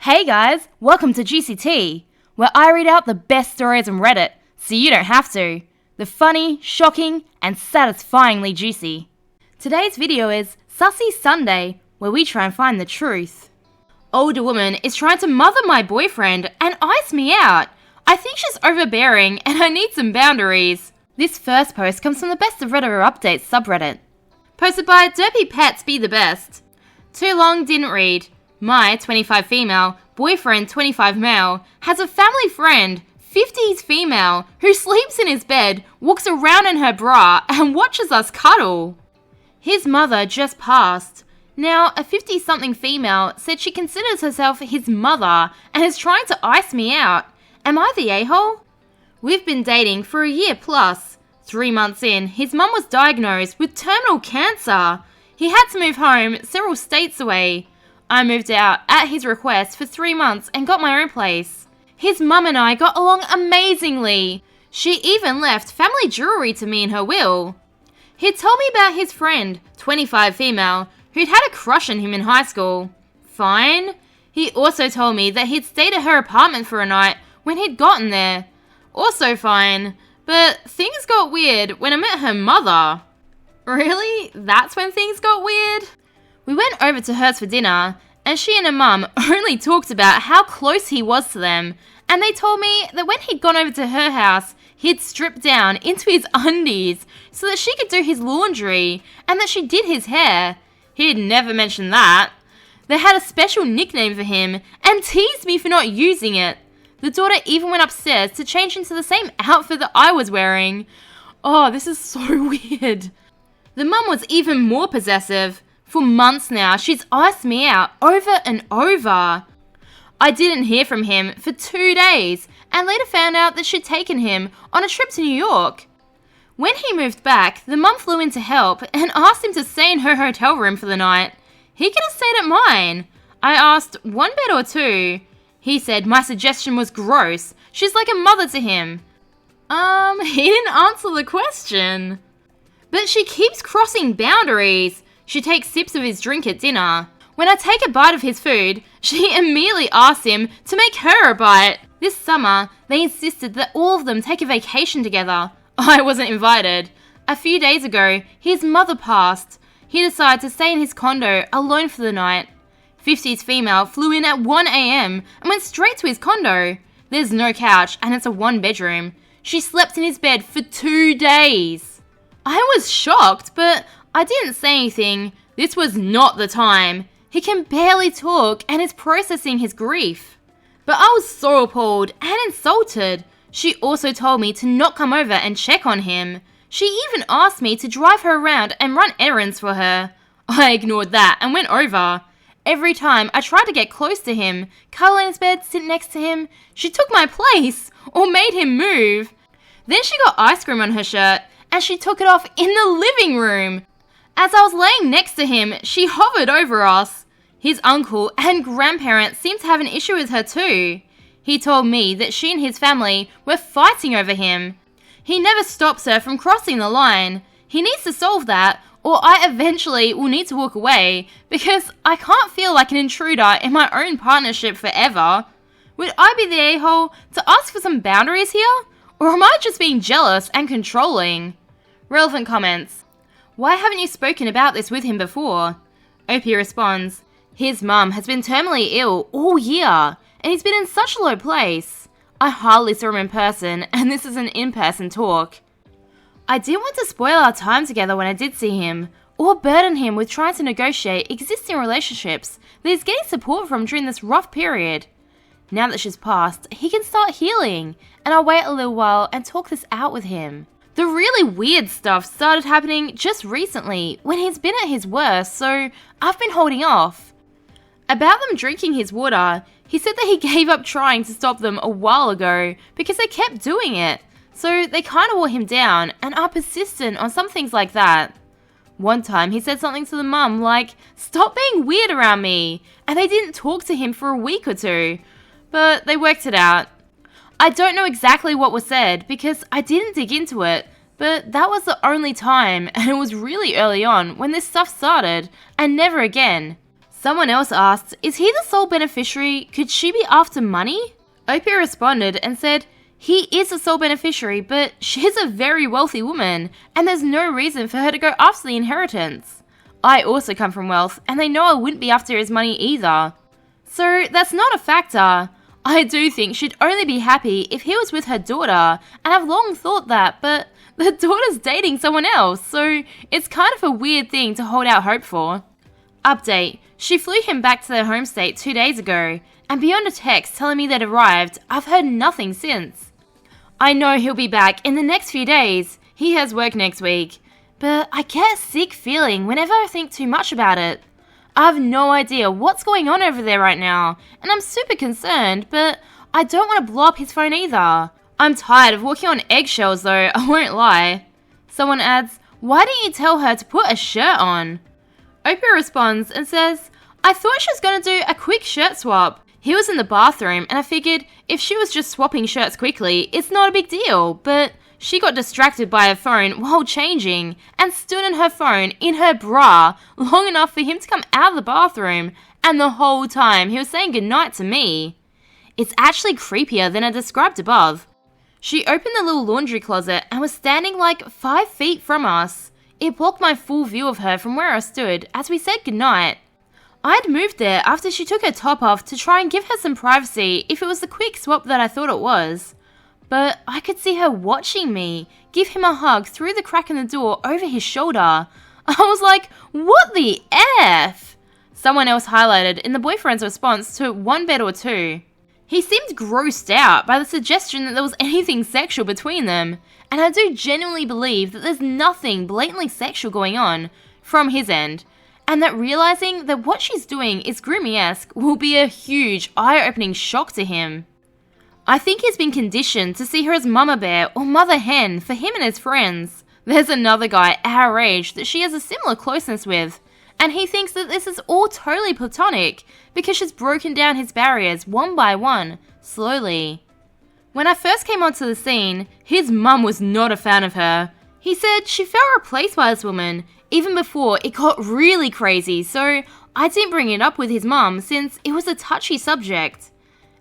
Hey guys, welcome to Juicy Tea, where I read out the best stories on Reddit, so you don't have to. The funny, shocking, and satisfyingly juicy. Today's video is Sussy Sunday, where we try and find the truth. Older woman is trying to mother my boyfriend and ice me out. I think she's overbearing and I need some boundaries. This first post comes from the BestofRedditorUpdates subreddit. Posted by Derpy Pets Be The Best. Too long, didn't read. My 25 female, boyfriend 25 male, has a family friend, 50s female, who sleeps in his bed, walks around in her bra, and watches us cuddle. His mother just passed. Now, a 50-something female said she considers herself his mother and is trying to ice me out. Am I the a-hole? We've been dating for a year plus. 3 months in, his mum was diagnosed with terminal cancer. He had to move home several states away. I moved out at his request for 3 months and got my own place. His mum and I got along amazingly. She even left family jewelry to me in her will. He told me about his friend, 25 female, who'd had a crush on him in high school. Fine. He also told me that he'd stayed at her apartment for a night when he'd gotten there. Also fine. But things got weird when I met her mother. Really? That's when things got weird? We went over to hers for dinner, and she and her mum only talked about how close he was to them, and they told me that when he'd gone over to her house, he'd stripped down into his undies so that she could do his laundry, and that she did his hair. He'd never mentioned that. They had a special nickname for him, and teased me for not using it. The daughter even went upstairs to change into the same outfit that I was wearing. Oh, this is so weird. The mum was even more possessive. For months now, she's iced me out over and over. I didn't hear from him for 2 days and later found out that she'd taken him on a trip to New York. When he moved back, the mum flew in to help and asked him to stay in her hotel room for the night. He could have stayed at mine. I asked, 1 bed or 2? He said my suggestion was gross. She's like a mother to him. He didn't answer the question. But she keeps crossing boundaries. She takes sips of his drink at dinner. When I take a bite of his food, she immediately asks him to make her a bite. This summer, they insisted that all of them take a vacation together. I wasn't invited. A few days ago, his mother passed. He decided to stay in his condo alone for the night. 50s female flew in at 1 a.m. and went straight to his condo. There's no couch and it's a 1-bedroom. She slept in his bed for 2 days. I was shocked, but I didn't say anything. This was not the time. He can barely talk and is processing his grief. But I was so appalled and insulted. She also told me to not come over and check on him. She even asked me to drive her around and run errands for her. I ignored that and went over. Every time I tried to get close to him, cuddle in his bed, sit next to him, she took my place or made him move. Then she got ice cream on her shirt and she took it off in the living room. As I was laying next to him, she hovered over us. His uncle and grandparents seemed to have an issue with her too. He told me that she and his family were fighting over him. He never stops her from crossing the line. He needs to solve that, or I eventually will need to walk away because I can't feel like an intruder in my own partnership forever. Would I be the a-hole to ask for some boundaries here? Or am I just being jealous and controlling? Relevant comments. Why haven't you spoken about this with him before? OP responds, his mum has been terminally ill all year, and he's been in such a low place. I hardly saw him in person, and this is an in-person talk. I didn't want to spoil our time together when I did see him, or burden him with trying to negotiate existing relationships that he's getting support from during this rough period. Now that she's passed, he can start healing, and I'll wait a little while and talk this out with him. The really weird stuff started happening just recently when he's been at his worst, so I've been holding off. About them drinking his water, he said that he gave up trying to stop them a while ago because they kept doing it, so they kind of wore him down and are persistent on some things like that. One time he said something to the mum like, stop being weird around me, and they didn't talk to him for a week or 2, but they worked it out. I don't know exactly what was said because I didn't dig into it, but that was the only time and it was really early on when this stuff started and never again. Someone else asked, is he the sole beneficiary? Could she be after money? Opie responded and said, he is the sole beneficiary, but she's a very wealthy woman, and there's no reason for her to go after the inheritance. I also come from wealth, and they know I wouldn't be after his money either. So that's not a factor. I do think she'd only be happy if he was with her daughter, and I've long thought that, but the daughter's dating someone else, so it's kind of a weird thing to hold out hope for. Update, she flew him back to their home state 2 days ago, and beyond a text telling me they'd arrived, I've heard nothing since. I know he'll be back in the next few days. He has work next week. But I get a sick feeling whenever I think too much about it. I have no idea what's going on over there right now, and I'm super concerned, but I don't want to blow up his phone either. I'm tired of walking on eggshells though, I won't lie. Someone adds, why didn't you tell her to put a shirt on? Opie responds and says, I thought she was going to do a quick shirt swap. He was in the bathroom, and I figured if she was just swapping shirts quickly, it's not a big deal, but she got distracted by her phone while changing and stood on her phone in her bra long enough for him to come out of the bathroom, and the whole time he was saying goodnight to me. It's actually creepier than I described above. She opened the little laundry closet and was standing like 5 feet from us. It blocked my full view of her from where I stood as we said goodnight. I'd moved there after she took her top off to try and give her some privacy if it was the quick swap that I thought it was. But I could see her watching me give him a hug through the crack in the door over his shoulder. I was like, what the F? Someone else highlighted in the boyfriend's response to one bed or two. He seemed grossed out by the suggestion that there was anything sexual between them, and I do genuinely believe that there's nothing blatantly sexual going on from his end, and that realizing that what she's doing is grooming-esque will be a huge, eye-opening shock to him. I think he's been conditioned to see her as mama bear or mother hen for him and his friends. There's another guy our age that she has a similar closeness with, and he thinks that this is all totally platonic because she's broken down his barriers one by one, slowly. When I first came onto the scene, his mum was not a fan of her. He said she felt replaced by this woman, even before it got really crazy, so I didn't bring it up with his mum since it was a touchy subject.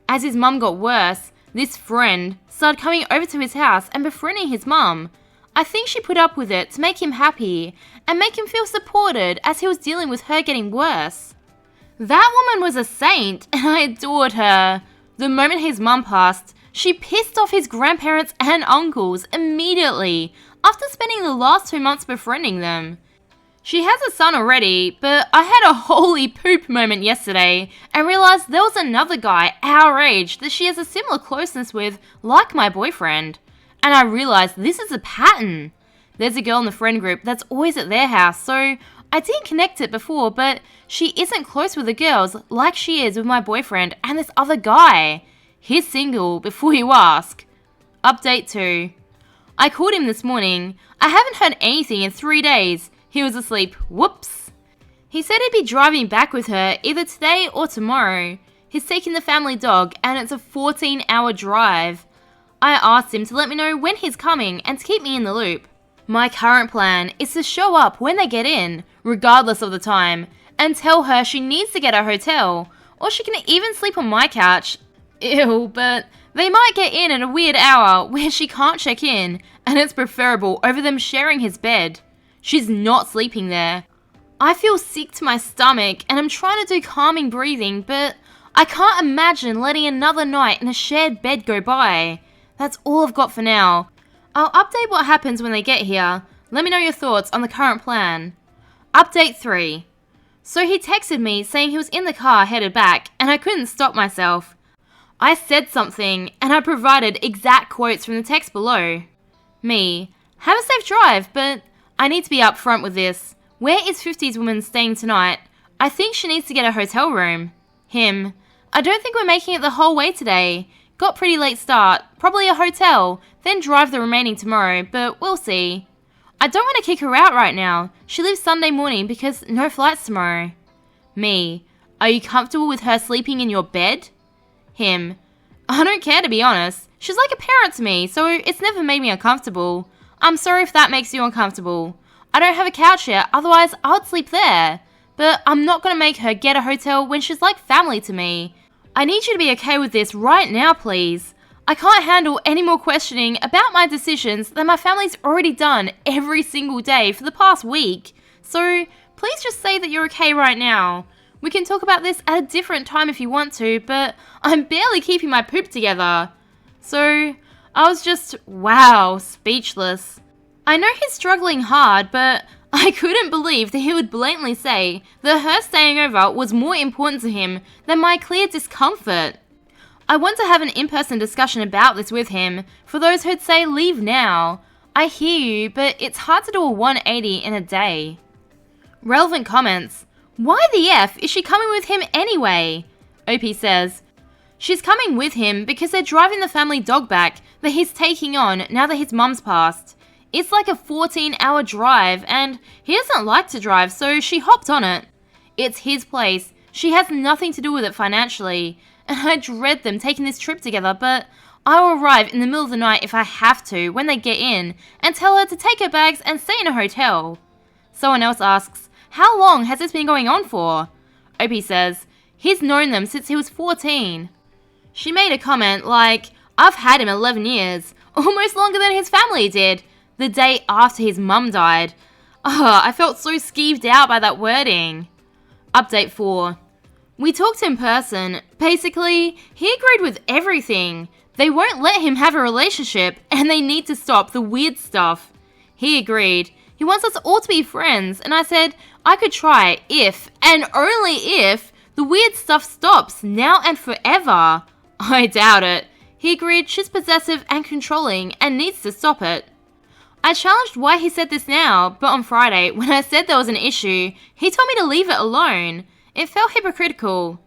As his mum got worse, this friend started coming over to his house and befriending his mum. I think she put up with it to make him happy and make him feel supported as he was dealing with her getting worse. That woman was a saint and I adored her. The moment his mum passed, she pissed off his grandparents and uncles immediately after spending the last 2 months befriending them. She has a son already, but I had a holy poop moment yesterday and realized there was another guy our age that she has a similar closeness with, like my boyfriend. And I realized this is a pattern. There's a girl in the friend group that's always at their house, so I didn't connect it before, but she isn't close with the girls like she is with my boyfriend and this other guy. He's single, before you ask. Update 2. I called him this morning. I haven't heard anything in 3 days. He was asleep. Whoops. He said he'd be driving back with her either today or tomorrow. He's taking the family dog and it's a 14-hour drive. I asked him to let me know when he's coming and to keep me in the loop. My current plan is to show up when they get in, regardless of the time, and tell her she needs to get a hotel, or she can even sleep on my couch. Ew, but they might get in at a weird hour where she can't check in, and it's preferable over them sharing his bed. She's not sleeping there. I feel sick to my stomach and I'm trying to do calming breathing, but I can't imagine letting another night in a shared bed go by. That's all I've got for now. I'll update what happens when they get here. Let me know your thoughts on the current plan. Update 3. So he texted me saying he was in the car headed back and I couldn't stop myself. I said something and I provided exact quotes from the text below. Me, have a safe drive, but I need to be upfront with this. Where is 50s woman staying tonight? I think she needs to get a hotel room. Him, I don't think we're making it the whole way today. Got pretty late start, probably a hotel, then drive the remaining tomorrow, but we'll see. I don't want to kick her out right now. She leaves Sunday morning because no flights tomorrow. Me, are you comfortable with her sleeping in your bed? Him, I don't care to be honest. She's like a parent to me, so it's never made me uncomfortable. I'm sorry if that makes you uncomfortable. I don't have a couch yet, otherwise I would sleep there. but I'm not gonna make her get a hotel when she's like family to me. I need you to be okay with this right now, please. I can't handle any more questioning about my decisions that my family's already done every single day for the past week. So please just say that you're okay right now. We can talk about this at a different time if you want to, but I'm barely keeping my poop together. So I was just, wow, speechless. I know he's struggling hard, but I couldn't believe that he would blatantly say that her staying over was more important to him than my clear discomfort. I want to have an in-person discussion about this with him, for those who'd say leave now. I hear you, but it's hard to do a 180 in a day. Relevant comments. Why the F is she coming with him anyway? OP says, she's coming with him because they're driving the family dog back that he's taking on now that his mum's passed. It's like a 14-hour drive and he doesn't like to drive, so she hopped on it. It's his place. She has nothing to do with it financially, and I dread them taking this trip together, but I will arrive in the middle of the night if I have to when they get in and tell her to take her bags and stay in a hotel. Someone else asks, how long has this been going on for? OP says, he's known them since he was 14. She made a comment like, I've had him 11 years, almost longer than his family did, the day after his mum died. I felt so skeeved out by that wording. Update 4. We talked in person. Basically, he agreed with everything. They won't let him have a relationship and they need to stop the weird stuff. He agreed. He wants us all to be friends, and I said I could try if, and only if, the weird stuff stops now and forever. I doubt it. He agreed she's possessive and controlling and needs to stop it. I challenged why he said this now, but on Friday, when I said there was an issue, he told me to leave it alone. It felt hypocritical.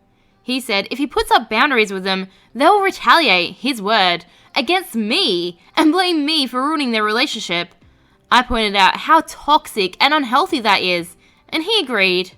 He said if he puts up boundaries with them, they'll retaliate, his word, against me and blame me for ruining their relationship. I pointed out how toxic and unhealthy that is, and he agreed.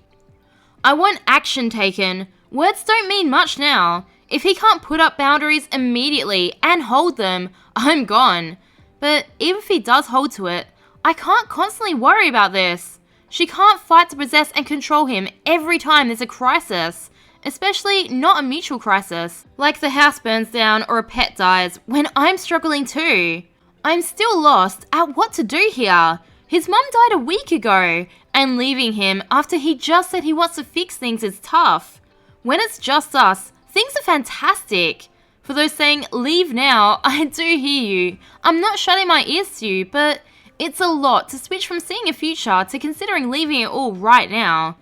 I want action taken. Words don't mean much now. If he can't put up boundaries immediately and hold them, I'm gone. But even if he does hold to it, I can't constantly worry about this. She can't fight to possess and control him every time there's a crisis, especially not a mutual crisis, like the house burns down or a pet dies, when I'm struggling too. I'm still lost at what to do here. His mum died a week ago, and leaving him after he just said he wants to fix things is tough. When it's just us, things are fantastic. For those saying, leave now, I do hear you. I'm not shutting my ears to you, but it's a lot to switch from seeing a future to considering leaving it all right now.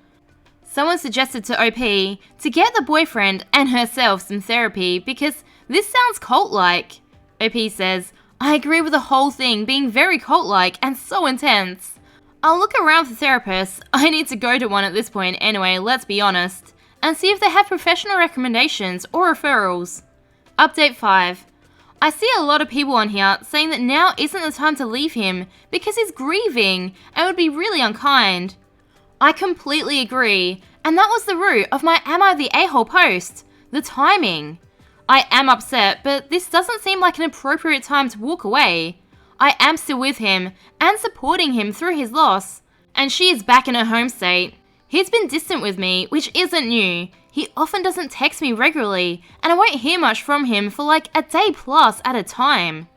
Someone suggested to OP to get the boyfriend and herself some therapy because this sounds cult-like. OP says, I agree with the whole thing being very cult-like and so intense. I'll look around for therapists. I need to go to one at this point anyway, let's be honest, and see if they have professional recommendations or referrals. Update 5. I see a lot of people on here saying that now isn't the time to leave him because he's grieving and would be really unkind. I completely agree, and that was the root of my Am I the A-hole post, the timing. I am upset, but this doesn't seem like an appropriate time to walk away. I am still with him and supporting him through his loss, and she is back in her home state. He's been distant with me, which isn't new. He often doesn't text me regularly, and I won't hear much from him for like a day plus at a time.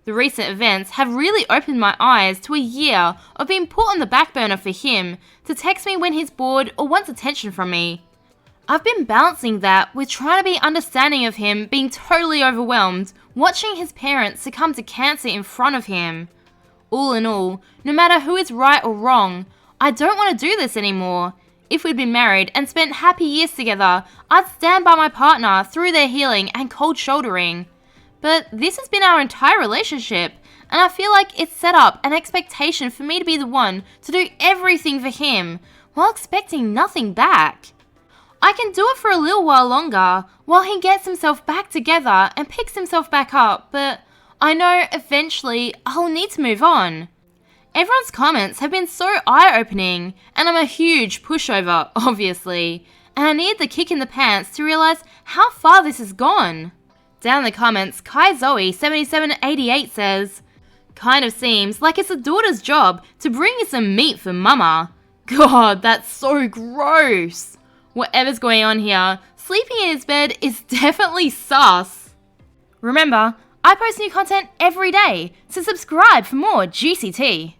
The recent events have really opened my eyes to a year of being put on the back burner for him to text me when he's bored or wants attention from me. I've been balancing that with trying to be understanding of him being totally overwhelmed, watching his parents succumb to cancer in front of him. All in all, no matter who is right or wrong, I don't want to do this anymore. If we'd been married and spent happy years together, I'd stand by my partner through their healing and cold shouldering. But this has been our entire relationship, and I feel like it's set up an expectation for me to be the one to do everything for him, while expecting nothing back. I can do it for a little while longer, while he gets himself back together and picks himself back up, but I know eventually I'll need to move on. Everyone's comments have been so eye-opening, and I'm a huge pushover, obviously, and I need the kick in the pants to realise how far this has gone. Down in the comments, Kai Zoe 7788 says, kind of seems like it's a daughter's job to bring you some meat for mama. God, that's so gross. Whatever's going on here, sleeping in his bed is definitely sus. Remember, I post new content every day, so subscribe for more juicy tea.